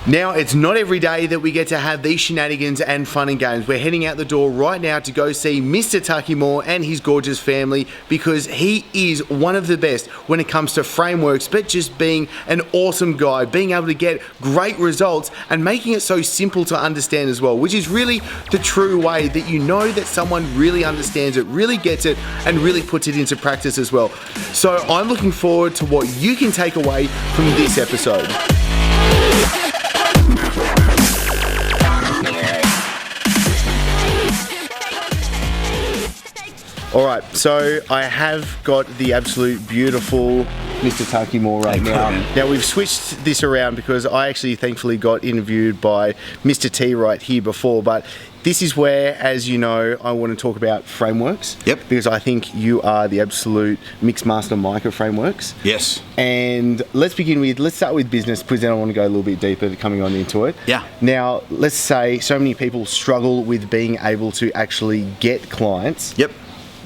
Now, it's not every day that we get to have these shenanigans and fun and games. We're heading out the door right now to go see Mr. Taki and his gorgeous family, because he is one of the best when it comes to frameworks, but just being an awesome guy, being able to get great results and making it so simple to understand as well, which is really the true way that you know that someone really understands it, really gets it, and really puts it into practice as well. So I'm looking forward to what you can take away from this episode. All right, so I have got the absolute beautiful Mr. Taki right now. Now we've switched this around because I actually thankfully got interviewed by Mr. T right here before, but this is where, as you know, I want to talk about frameworks. Yep. Because I think you are the absolute mix master micro frameworks. Yes. And let's start with business, because then I want to go a little bit deeper coming on into it. Yeah. Now, let's say so many people struggle with being able to actually get clients. Yep.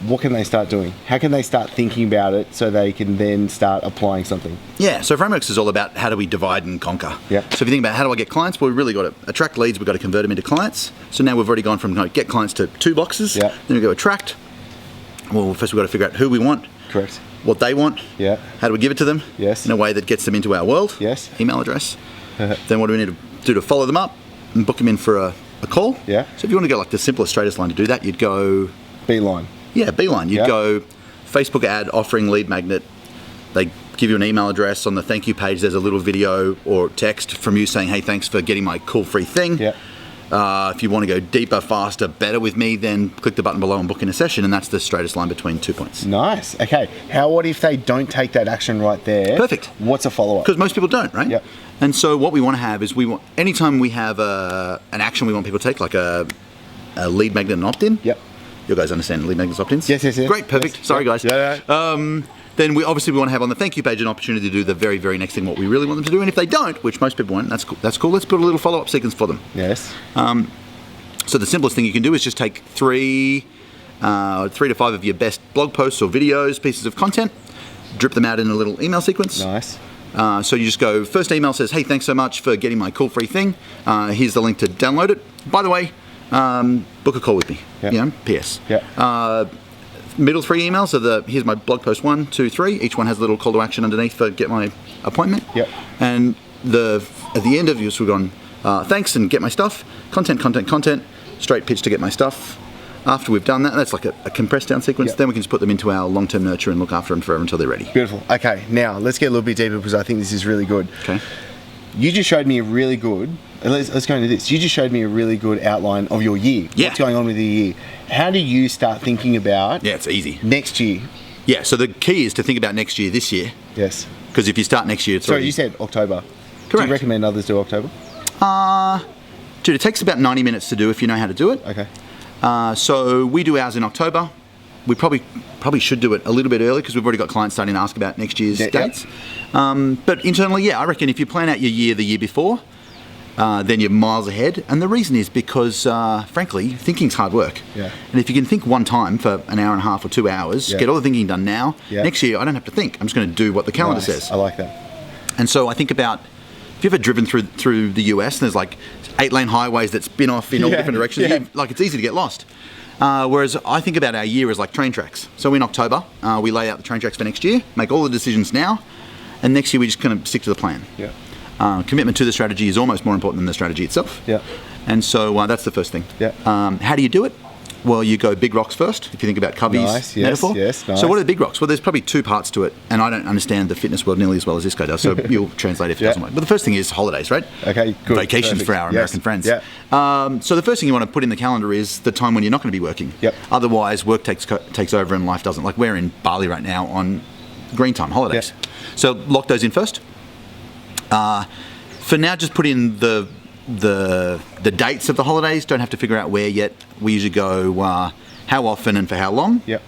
What can they start doing? How can they start thinking about it so they can then start applying something? Yeah, so frameworks is all about how do we divide and conquer. Yeah. So if you think about how do I get clients, well, we've really got to attract leads, we've got to convert them into clients. So now we've already gone from get clients to 2 boxes. Yeah. Then we go attract. Well, first we've got to figure out who we want. Correct. What they want. Yeah. How do we give it to them? Yes. In a way that gets them into our world. Yes. Email address. Then what do we need to do to follow them up and book them in for a call? Yeah. So if you want to go like the simplest, straightest line to do that, you'd go... Beeline. Yeah, Beeline. You'd go Facebook ad offering lead magnet. They give you an email address. On the thank you page, there's a little video or text from you saying, hey, thanks for getting my cool free thing. Yeah. If you want to go deeper, faster, better with me, then click the button below and book in a session, and that's the straightest line between 2 points. Nice. Okay. What if they don't take that action right there? Perfect. What's a follow-up? Because most people don't, right? Yep. And so what we want to have is anytime we have an action we want people to take, like a lead magnet and opt-in. Yep. You guys understand lead magnets opt-ins? Yes. Great, perfect. Yes. Sorry, guys. Yeah. Then we want to have on the thank you page an opportunity to do the very, very next thing what we really want them to do. And if they don't, which most people won't, that's cool. Let's put a little follow-up sequence for them. Yes. So the simplest thing you can do is just take 3 to 5 of your best blog posts or videos, pieces of content, drip them out in a little email sequence. Nice. So you just go, first email says, hey, thanks so much for getting my cool free thing. Here's the link to download it. By the way, book a call with me. Yeah. PS. Yeah. Middle 3 emails are here's my blog post 1, 2, 3. Each one has a little call to action underneath for get my appointment. Yep. And at the end of yours, we've gone, thanks and get my stuff. Content. Straight pitch to get my stuff. After we've done that, that's like a compressed down sequence. Yep. Then we can just put them into our long-term nurture and look after them forever until they're ready. Beautiful. Okay. Now let's get a little bit deeper, because I think this is really good. Okay. You just showed me a really good. Let's go into this. You just showed me a really good outline of your year. Yeah. What's going on with the year? How do you start thinking about? Yeah, it's easy. Next year. Yeah. So the key is to think about next year, this year. Yes. Because if you start next year, it's already... You said October. Correct. Do you recommend others do October? Dude, it takes about 90 minutes to do if you know how to do it. Okay. So we do ours in October. We probably should do it a little bit early because we've already got clients starting to ask about next year's dates. But internally, I reckon if you plan out your year the year before, then you're miles ahead. And the reason is because, frankly, thinking's hard work. Yeah. And if you can think one time for an hour and a half or 2 hours, get all the thinking done now, next year I don't have to think. I'm just going to do what the calendar says. I like that. And so I think about, if you've ever driven through the US and there's like 8-lane highways that spin off in all different directions, it's easy to get lost. Whereas I think about our year as like train tracks. So in October, we lay out the train tracks for next year, make all the decisions now, and next year we just kind of stick to the plan. Yeah. Commitment to the strategy is almost more important than the strategy itself. Yeah. And so that's the first thing. Yeah. How do you do it? Well, you go big rocks first, if you think about Covey's metaphor. Nice. So what are the big rocks? Well, there's probably 2 parts to it, and I don't understand the fitness world nearly as well as this guy does, so you'll translate if it doesn't work. But the first thing is holidays, right? Okay, good. Vacations for our American friends. Yeah. So the first thing you want to put in the calendar is the time when you're not going to be working. Yep. Otherwise, work takes over and life doesn't. Like we're in Bali right now on green time, holidays. Yep. So lock those in first. For now, just put in the dates of the holidays. Don't have to figure out where yet. We usually go how often and for how long. Yep.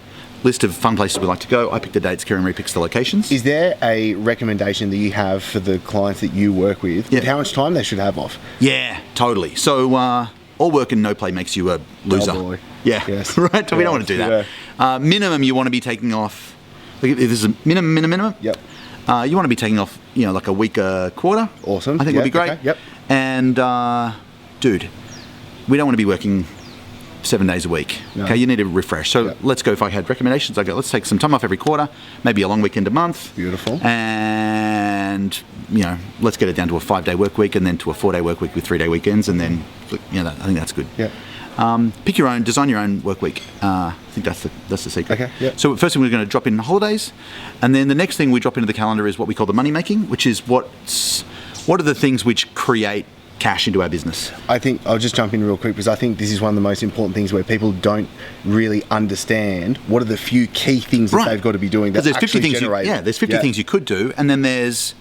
List of fun places we like to go. I pick the dates, Karen repicks the locations. Is there a recommendation that you have for the clients that you work with how much time they should have off? Yeah, totally. So all work and no play makes you a loser. Oh boy. Yeah, yes. Right? So we don't want to do that. Minimum, you want to be taking off, if this is a minimum. Yep. You want to be taking off, like a week a quarter. Awesome. I think would be great. Okay. Yep. And dude, we don't want to be working 7 days a week. No. Okay, you need to refresh. So let's go. If I had recommendations, I go, let's take some time off every quarter, maybe a long weekend a month. Beautiful. And let's get it down to a 5-day work week, and then to a 4-day work week with 3-day weekends, and then I think that's good. Yeah. Pick your own, design your own work week. I think that's the secret. Okay. Yeah. So first thing we're going to drop in holidays, and then the next thing we drop into the calendar is what we call the money making, which is what are the things which create cash into our business. I think I'll just jump in real quick because I think this is one of the most important things where people don't really understand what are the few key things that they've got to be doing that actually generate. There's 50 things you could do, and then there's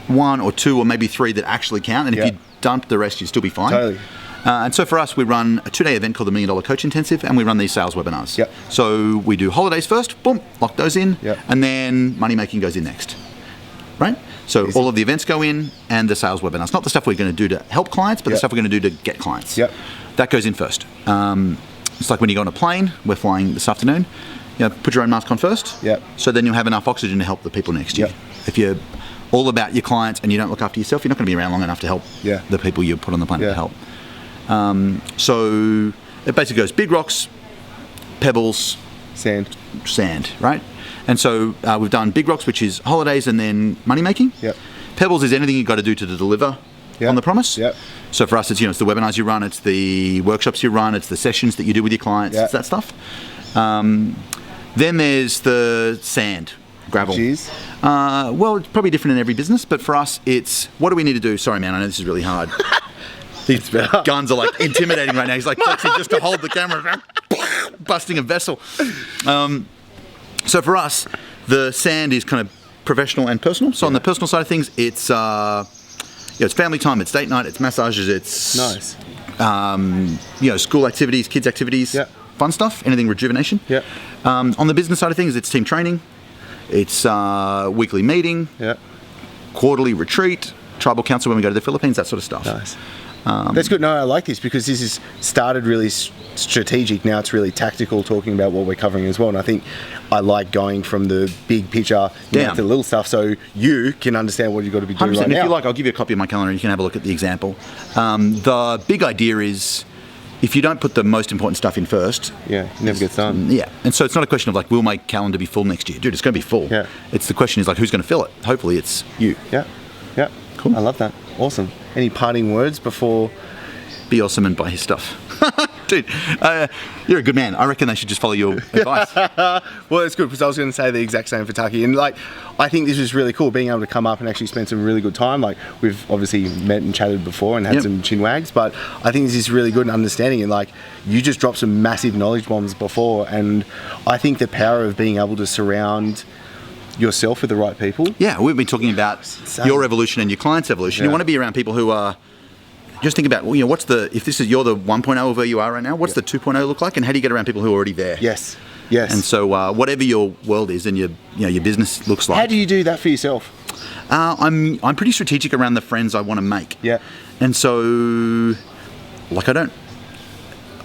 1 or 2 or maybe 3 that actually count, and if you dump the rest, you'd still be fine. Totally. And so for us, we run a 2-day event called the $1 Million Coach Intensive, and we run these sales webinars. Yep. So we do holidays first, boom, lock those in, and then money making goes in next. Right? So all of the events go in, and the sales webinars. Not the stuff we're going to do to help clients, but the stuff we're going to do to get clients. Yep. That goes in first. It's like when you go on a plane, we're flying this afternoon, put your own mask on first. Yep. So then you'll have enough oxygen to help the people next to you. If you're all about your clients and you don't look after yourself, you're not going to be around long enough to help the people you put on the planet to help. So it basically goes big rocks, pebbles, sand, right? And so we've done big rocks, which is holidays, and then money making. Yep. Pebbles is anything you've got to do to deliver on the promise. Yep. So for us, it's it's the webinars you run, it's the workshops you run, it's the sessions that you do with your clients, it's that stuff. Then there's the sand, gravel. Jeez. Well, it's probably different in every business, but for us, it's what do we need to do? Sorry, man, I know this is really hard. These guns are like intimidating right now. He's like flexing just to hold the camera, busting a vessel. So for us, the sand is kind of professional and personal. So on the personal side of things, it's it's family time, it's date night, it's massages, it's nice. School activities, kids activities, fun stuff, anything rejuvenation. On the business side of things, it's team training, it's weekly meeting, quarterly retreat, tribal council when we go to the Philippines, that sort of stuff. Nice. That's good. No, I like this because this is started really strategic. Now it's really tactical, talking about what we're covering as well. And I think I like going from the big picture down to the little stuff, so you can understand what you've got to be doing right now. If you like, I'll give you a copy of my calendar and you can have a look at the example. The big idea is, if you don't put the most important stuff in first, it never gets done. And so it's not a question of like, will my calendar be full next year? Dude, it's going to be full. It's the question is like, who's going to fill it? Hopefully it's you. Cool. I love that. Awesome. Any parting words before? Be awesome and buy his stuff. Dude, you're a good man. I reckon they should just follow your advice. Well, it's good because I was going to say the exact same for Taki. And I think this was really cool, being able to come up and actually spend some really good time. Like, we've obviously met and chatted before and had some chin wags, but I think this is really good in understanding. And you just dropped some massive knowledge bombs before, and I think the power of being able to surround yourself with the right people. We've been talking about your evolution and your client's evolution. You want to be around people who are, just think about, if you're the 1.0 of where you are right now, what's the 2.0 look like, and how do you get around people who are already there? Yes. And so whatever your world is and your business looks like. How do you do that for yourself? I'm pretty strategic around the friends I want to make. And so,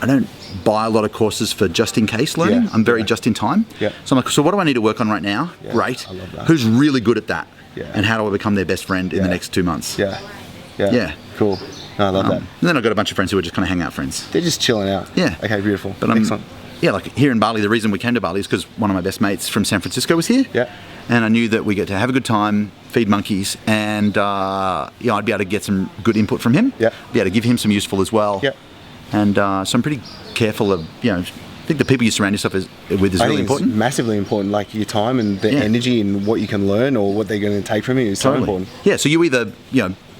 I don't buy a lot of courses for just in case learning. I'm very just in time. So I'm like, so what do I need to work on right now? Great. I love that. Who's really good at that? And how do I become their best friend in the next 2 months? Cool. No, I love that. And then I've got a bunch of friends who are just kind of hang out friends. They're just chilling out. Okay, beautiful. But excellent. Like here in Bali, the reason we came to Bali is because one of my best mates from San Francisco was here. And I knew that we get to have a good time, feed monkeys, and I'd be able to get some good input from him. Be able to give him some useful as well. And so I'm pretty careful of, I think the people you surround yourself with is really important. It's massively important, like your time and the energy and what you can learn or what they're going to take from you is so important. So you either,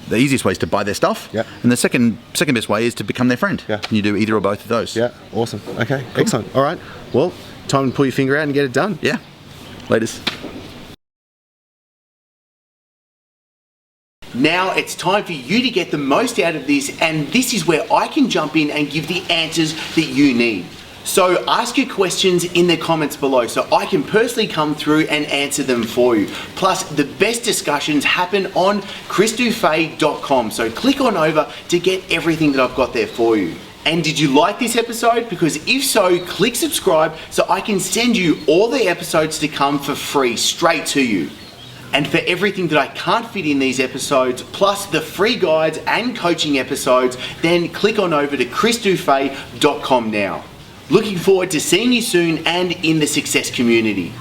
the easiest way is to buy their stuff, and the second best way is to become their friend. And you do either or both of those. Awesome. Okay, cool. Excellent. All right, well, time to pull your finger out and get it done. Latest. Now it's time for you to get the most out of this, and this is where I can jump in and give the answers that you need. So ask your questions in the comments below so I can personally come through and answer them for you. Plus, the best discussions happen on chrisdufay.com, so click on over to get everything that I've got there for you. And did you like this episode? Because if so, click subscribe so I can send you all the episodes to come for free straight to you. And for everything that I can't fit in these episodes, plus the free guides and coaching episodes, then click on over to chrisdufay.com now. Looking forward to seeing you soon and in the success community.